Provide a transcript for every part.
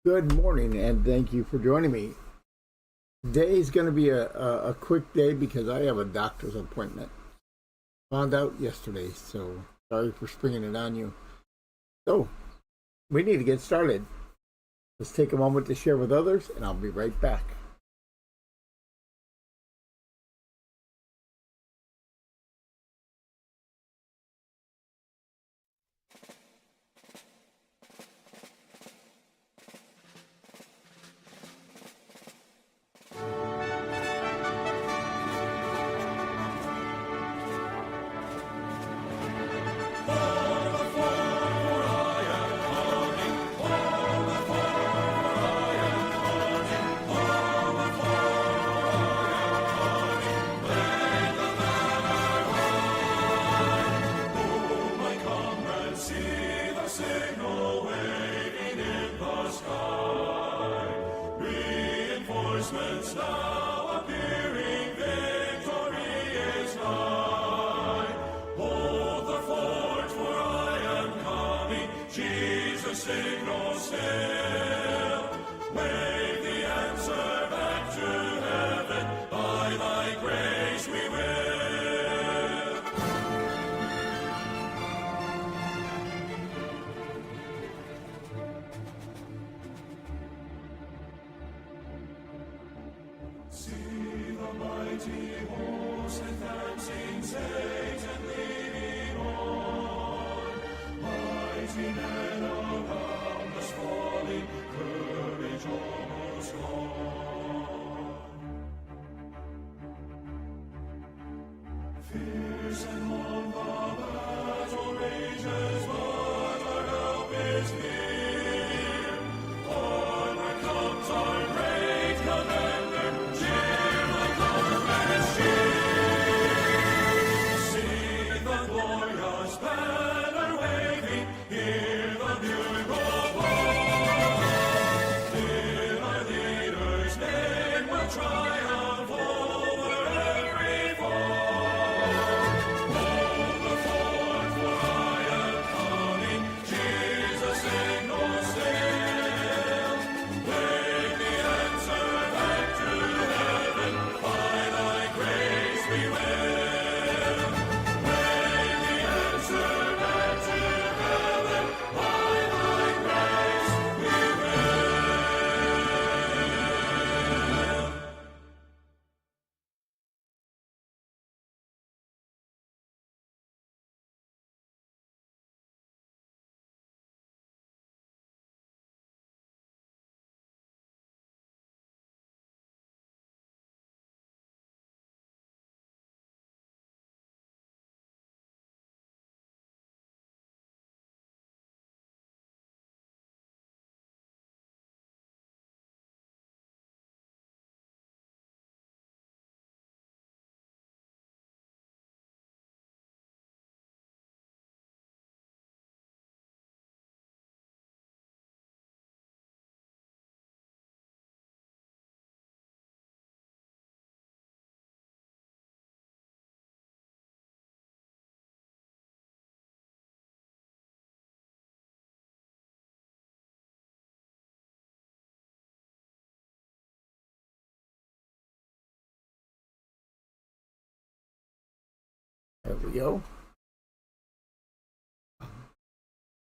Good morning, and thank you for joining me. Today is going to be a quick day because I have a doctor's appointment. Found out yesterday, so sorry for springing it on you. So, we need to get started. Let's take a moment to share with others, and I'll be right back. Now appearing, victory is nigh. Hold the fort, for I am coming. Jesus, signal still. Wave the answer back to heaven. By thy grace we will. See the mighty host advancing, Satan leading on. Mighty men around us falling, courage almost gone. Fierce and long the battle rages, but our help is near. Onward comes our great commander. There we go.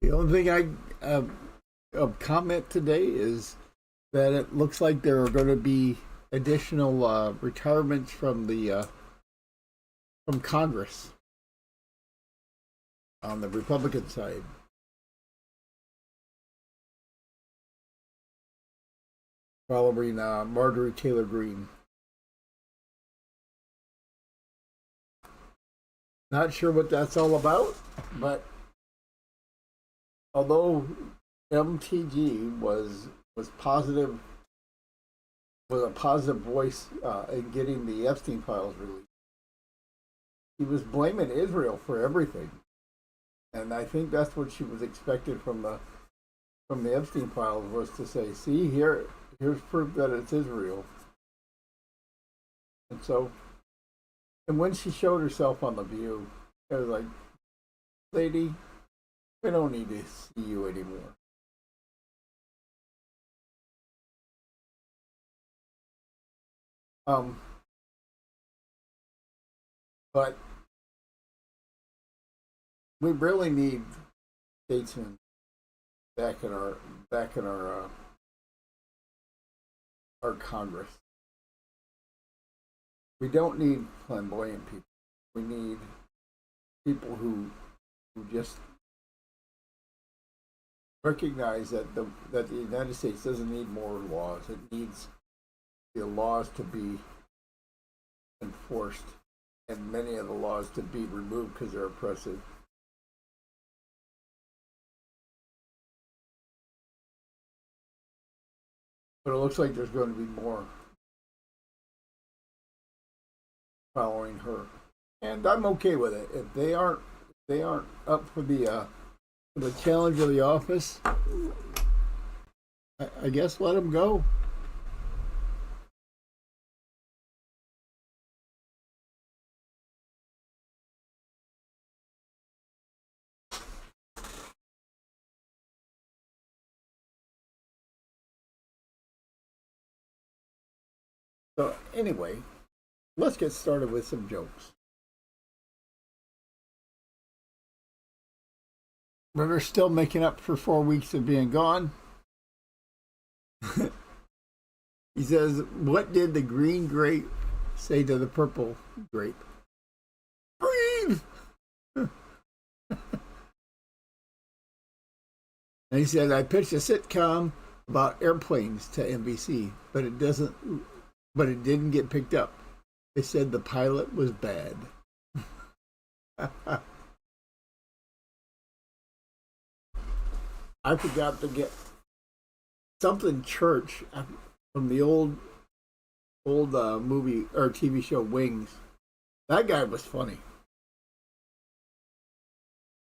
The only thing comment today is that it looks like there are going to be additional retirements from the from Congress on the Republican side. Following Marjorie Taylor Greene. Not sure what that's all about, but although MTG was positive, was a positive voice in getting the Epstein files released, he was blaming Israel for everything, and I think that's what she was expected from the Epstein files, was to say, "See here's proof that it's Israel." And so, and when she showed herself on The View, it was like, "Lady, we don't need to see you anymore." Um, but we really need statesmen back in our Congress. We don't need flamboyant people. We need people who just recognize that the United States doesn't need more laws. It needs the laws to be enforced, and many of the laws to be removed because they're oppressive. But it looks like there's going to be more following her, and I'm okay with it. If they aren't up for the challenge of the office, I guess let them go. So anyway, let's get started with some jokes. Ritter's still making up for 4 weeks of being gone. He says, "What did the green grape say to the purple grape? Breathe!" And he said, "I pitched a sitcom about airplanes to NBC, but it didn't get picked up. They said the pilot was bad." I forgot to get something church from the old movie or TV show Wings. That guy was funny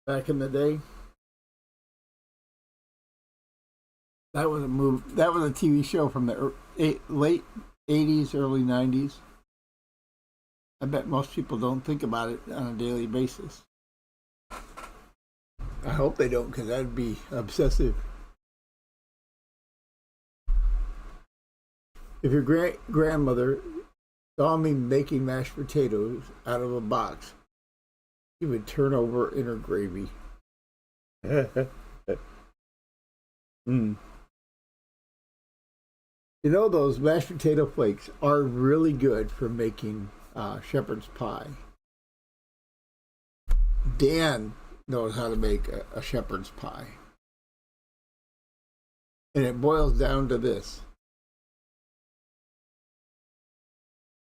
back in the day. That was a movie. That was a TV show from the late '80s, early '90s. I bet most people don't think about it on a daily basis. I hope they don't, because that'd be obsessive. If your grandmother saw me making mashed potatoes out of a box, she would turn over in her gravy. Mm. You know, those mashed potato flakes are really good for making shepherd's pie. Dan knows how to make a shepherd's pie. And it boils down to this.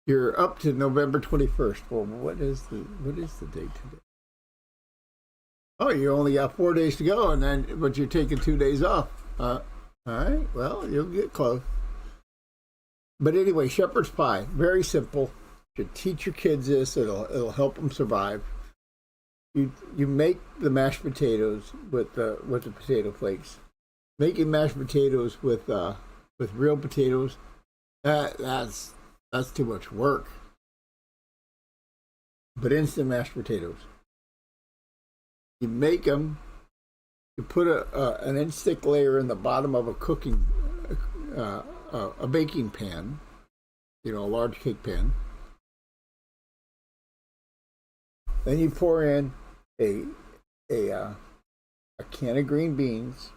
You're up to November 21st. Well, what is the date today? Oh, you only got 4 days to go, but you're taking 2 days off. All right, well, you'll get close. But anyway, shepherd's pie, very simple. You should teach your kids this. It'll help them survive. You make the mashed potatoes with the potato flakes. Making mashed potatoes with real potatoes, that's too much work. But instant mashed potatoes, you make them. You put an inch thick layer in the bottom of a baking pan, a large cake pan. Then you pour in a can of green beans,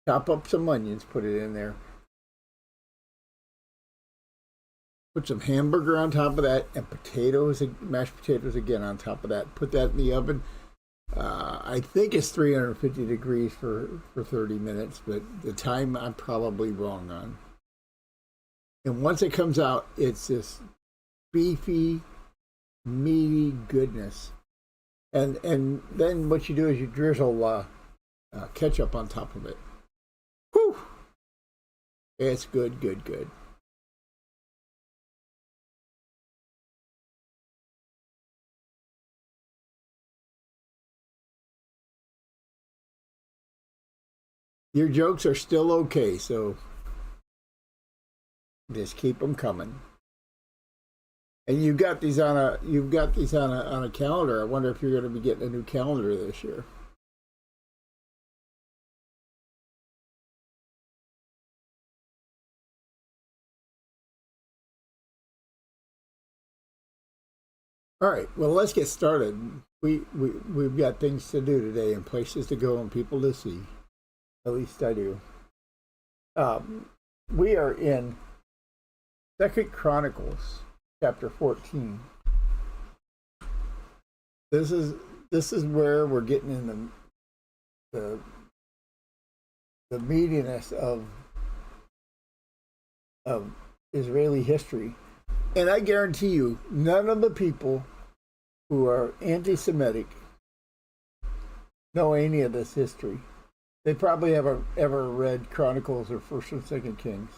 chop up some onions, put it in there, put some hamburger on top of that, and mashed potatoes again on top of that. Put that in the oven. I think it's 350 degrees for 30 minutes, but the time I'm probably wrong on. And once it comes out, it's this beefy, meaty goodness. And then what you do is you drizzle ketchup on top of it. Whew! It's good, good, good. Your jokes are still okay, so just keep them coming. And you've got these on a calendar. I wonder if you're going to be getting a new calendar this year. All right, well, let's get started. We've got things to do today and places to go and people to see. At least I do. We are in Second Chronicles, chapter 14. This is where we're getting in the meatiness of Israeli history. And I guarantee you, none of the people who are anti-Semitic know any of this history. They probably haven't ever read Chronicles or First and Second Kings.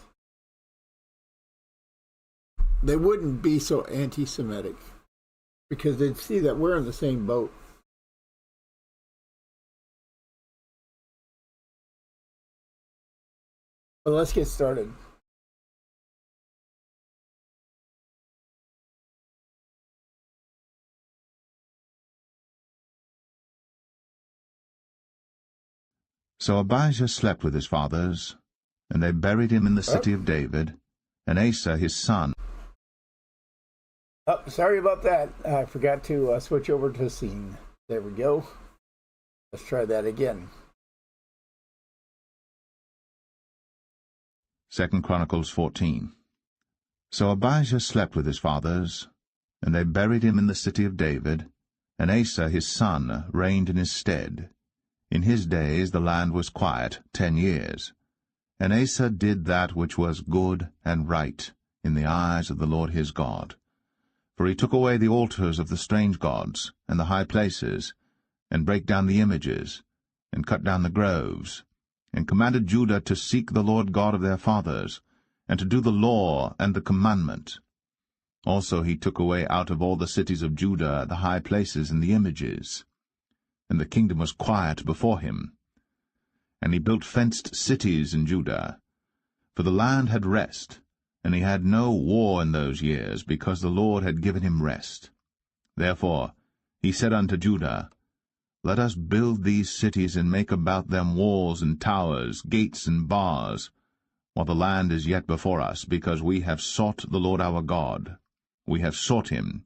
They wouldn't be so anti-Semitic because they'd see that we're in the same boat. But let's get started. So Abijah slept with his fathers, and they buried him in the city of David, and Asa his son. Oh, sorry about that. I forgot to switch over to scene. There we go. Let's try that again. 2 Chronicles 14. So Abijah slept with his fathers, and they buried him in the city of David, and Asa his son reigned in his stead. In his days the land was quiet 10 years. And Asa did that which was good and right in the eyes of the Lord his God. For he took away the altars of the strange gods, and the high places, and brake down the images, and cut down the groves, and commanded Judah to seek the Lord God of their fathers, and to do the law and the commandment. Also he took away out of all the cities of Judah the high places and the images. And the kingdom was quiet before him. And he built fenced cities in Judah. For the land had rest, and he had no war in those years, because the Lord had given him rest. Therefore he said unto Judah, Let us build these cities, and make about them walls and towers, gates and bars, while the land is yet before us, because we have sought the Lord our God. We have sought him,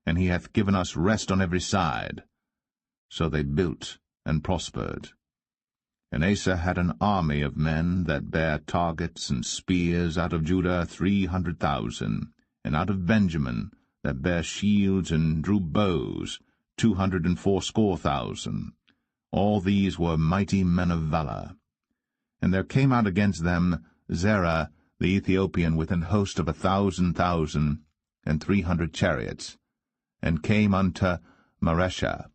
and he hath given us rest on every side. So they built and prospered. And Asa had an army of men that bare targets and spears out of Judah 300,000, and out of Benjamin that bare shields and drew bows 280,000. All these were mighty men of valor. And there came out against them Zerah the Ethiopian with an host of 1,000,000 and 300 chariots, and came unto Mareshah.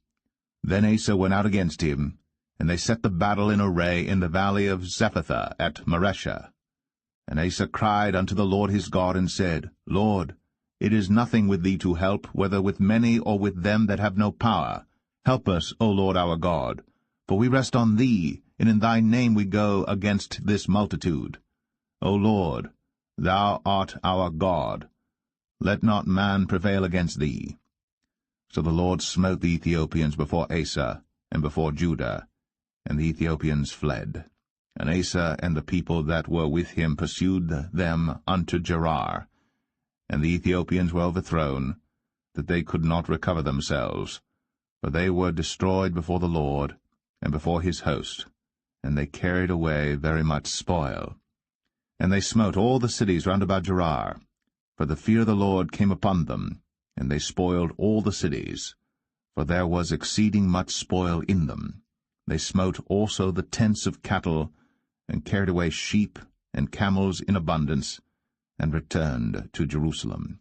Then Asa went out against him, and they set the battle in array in the valley of Zephathah at Mareshah. And Asa cried unto the Lord his God, and said, Lord, it is nothing with thee to help, whether with many or with them that have no power. Help us, O Lord our God, for we rest on thee, and in thy name we go against this multitude. O Lord, thou art our God. Let not man prevail against thee. So the Lord smote the Ethiopians before Asa and before Judah, and the Ethiopians fled. And Asa and the people that were with him pursued them unto Gerar. And the Ethiopians were overthrown, that they could not recover themselves, for they were destroyed before the Lord and before his host, and they carried away very much spoil. And they smote all the cities round about Gerar, for the fear of the Lord came upon them, and they spoiled all the cities, for there was exceeding much spoil in them. They smote also the tents of cattle, and carried away sheep and camels in abundance, and returned to Jerusalem.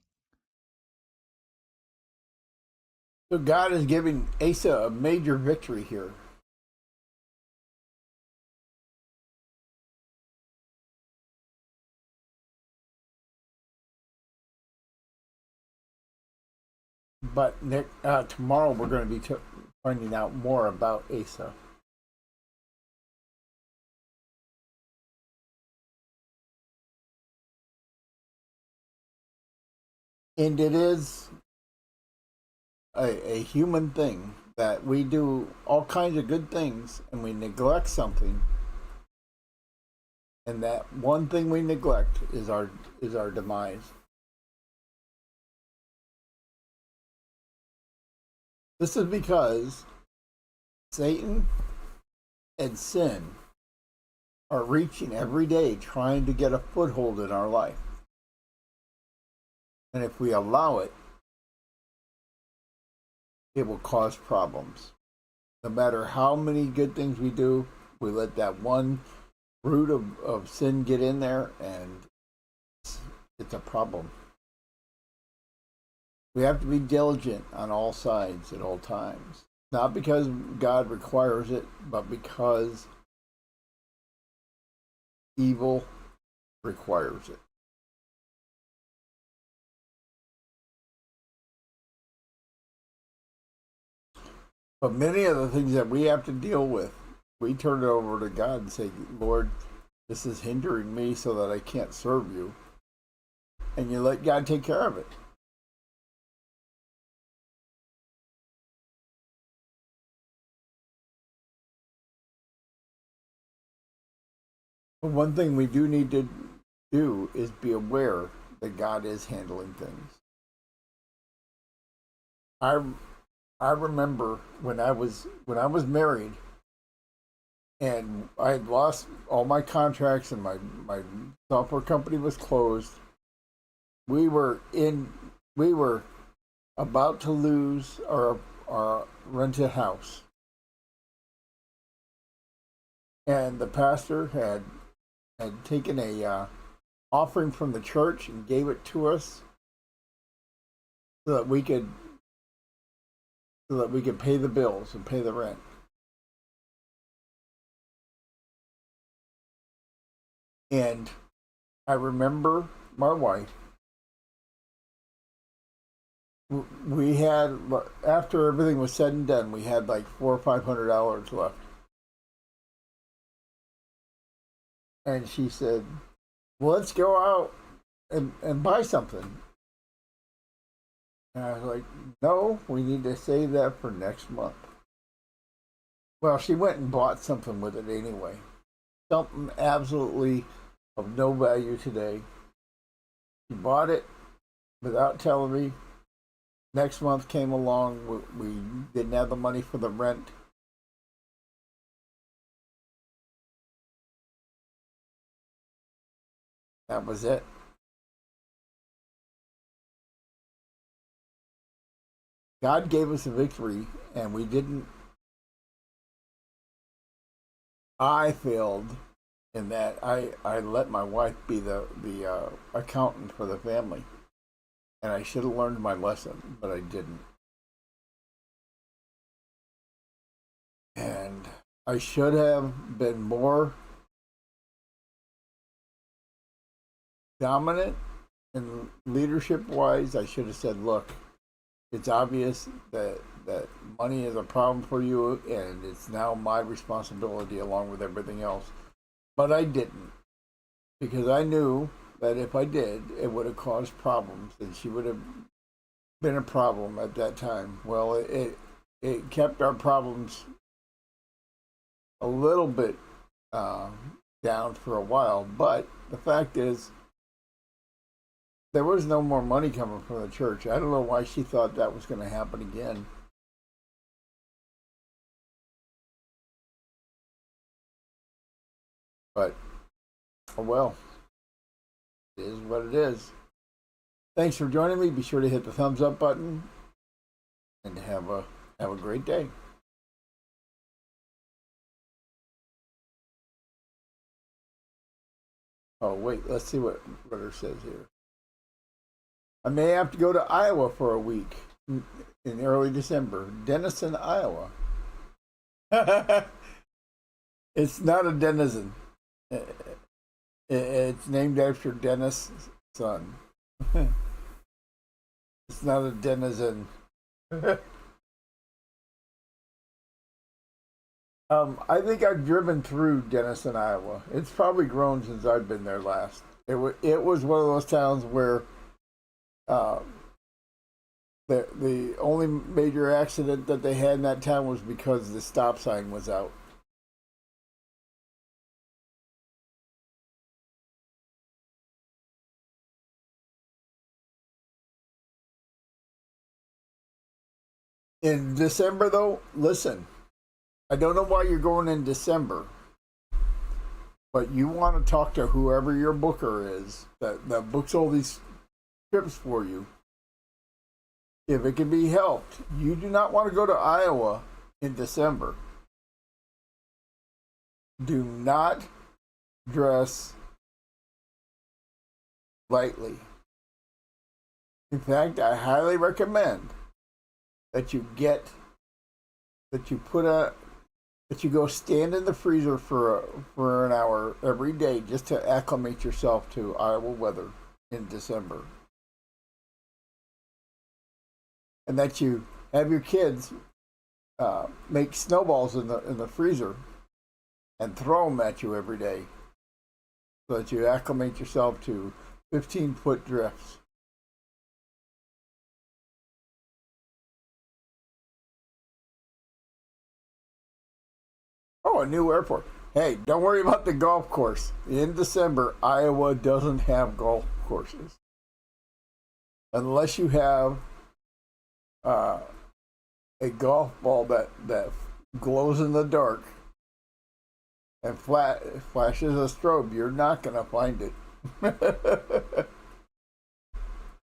So God is giving Asa a major victory here. But tomorrow we're going to be finding out more about Asa. And it is a human thing that we do all kinds of good things and we neglect something. And that one thing we neglect is our demise. This is because Satan and sin are reaching every day trying to get a foothold in our life. And if we allow it, it will cause problems. No matter how many good things we do, we let that one root of sin get in there, and it's a problem. We have to be diligent on all sides at all times. Not because God requires it, but because evil requires it. But many of the things that we have to deal with, we turn it over to God and say, Lord, this is hindering me so that I can't serve you. And you let God take care of it. But one thing we do need to do is be aware that God is handling things. I remember when I was married and I had lost all my contracts and my software company was closed. We were about to lose our rented house. And the pastor had taken a offering from the church and gave it to us so that we could pay the bills and pay the rent. And I remember my wife. We had, after everything was said and done, we had like $400 or $500 left. And she said, well, let's go out and buy something. And I was like, no, we need to save that for next month. Well, she went and bought something with it anyway. Something absolutely of no value today. She bought it without telling me. Next month came along. We didn't have the money for the rent. That was it. God gave us a victory, and we didn't. I failed in that I let my wife be the accountant for the family, and I should have learned my lesson, but I didn't. And I should have been more dominant and leadership wise. I should have said, look, it's obvious that money is a problem for you, and it's now my responsibility along with everything else. But I didn't, because I knew that if I did, it would have caused problems, and she would have been a problem at that time. Well, it kept our problems a little bit down for a while, but the fact is, there was no more money coming from the church. I don't know why she thought that was going to happen again. But, oh well, it is what it is. Thanks for joining me. Be sure to hit the thumbs up button and have a great day. Oh wait, let's see what it says here. I may have to go to Iowa for a week in early December. Denison, Iowa. It's not a denizen. It's named after Dennis' son. It's not a denizen. I think I've driven through Denison, Iowa. It's probably grown since I've been there last. It was one of those towns where the only major accident that they had in that town was because the stop sign was out. In December, though, listen, I don't know why you're going in December, but you want to talk to whoever your booker is that books all these trips for you. If it can be helped, you do not want to go to Iowa in December. Do not dress lightly. In fact, I highly recommend that you go stand in the freezer for an hour every day just to acclimate yourself to Iowa weather in December. And that you have your kids make snowballs in the freezer and throw them at you every day so that you acclimate yourself to 15-foot drifts. Oh, a new airport. Hey, don't worry about the golf course. In December, Iowa doesn't have golf courses. Unless you have a golf ball that glows in the dark and flashes a strobe, you're not going to find it.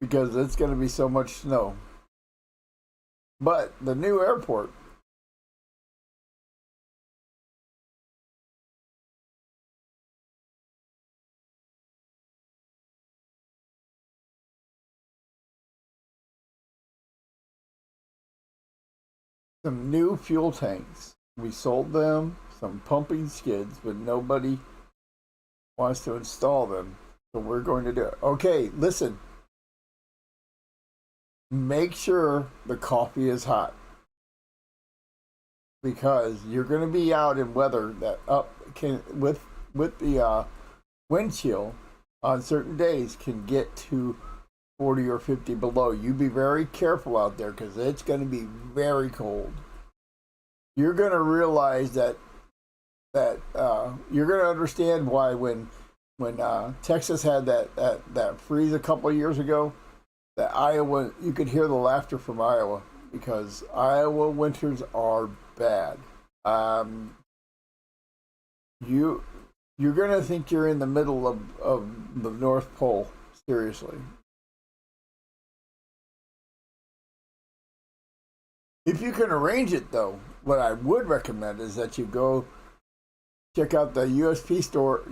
Because it's going to be so much snow. But the new airport, some new fuel tanks. We sold them, some pumping skids, but nobody wants to install them. So we're going to do it. Okay, listen. Make sure the coffee is hot. Because you're going to be out in weather that with the wind chill on certain days can get to 40 or 50 below. You be very careful out there because it's going to be very cold. You're going to realize that you're going to understand why when Texas had that freeze a couple of years ago, that Iowa, you could hear the laughter from Iowa because Iowa winters are bad. You're going to think you're in the middle of the North Pole, seriously. If you can arrange it, though, what I would recommend is that you go check out the UPS store,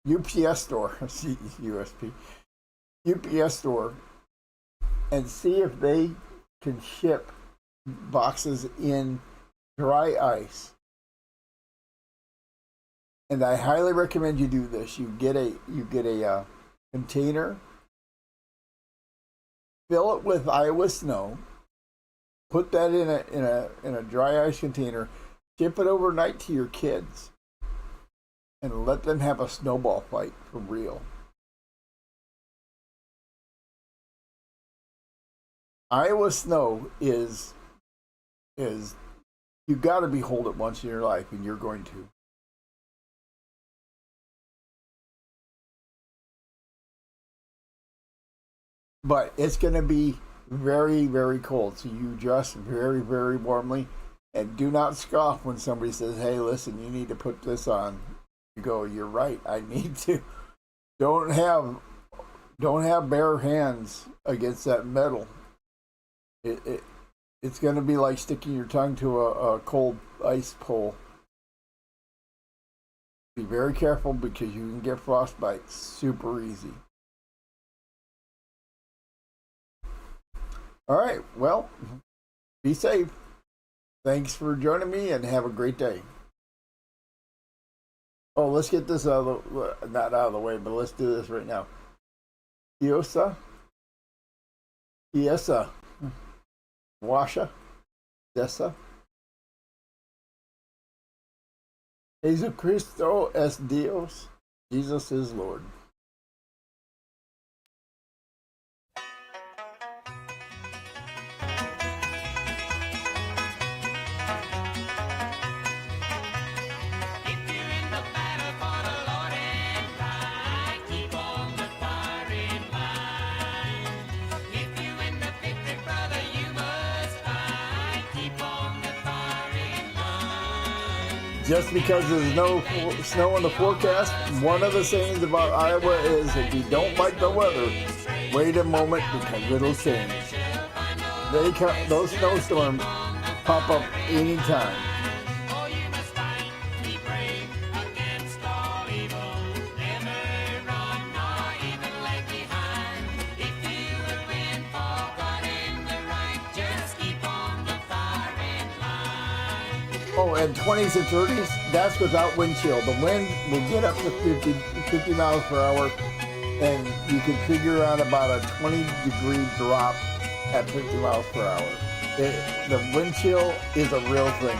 UPS store, and see if they can ship boxes in dry ice. And I highly recommend you do this. You get a container, fill it with Iowa snow. Put that in a dry ice container, ship it overnight to your kids, and let them have a snowball fight for real. Iowa snow is you got to behold it once in your life, and you're going to. But it's going to be very, very cold. So you dress very, very warmly, and do not scoff when somebody says, "Hey, listen, you need to put this on." You go, "You're right. I need to." Don't have bare hands against that metal. It's going to be like sticking your tongue to a cold ice pole. Be very careful because you can get frostbite super easy. All right, well, be safe. Thanks for joining me and have a great day. Oh, let's get this not out of the way, but let's do this right now. Iesa, Washa, Dessa, Jesucristo es Dios, Jesus is Lord. just because there's no snow in the forecast, one of the sayings about Iowa is if you don't like the weather, wait a moment because it'll change. Those snowstorms pop up anytime. Oh, and 20s and 30s, that's without wind chill. The wind will get up to 50 miles per hour, and you can figure out about a 20-degree drop at 50 miles per hour. The wind chill is a real thing.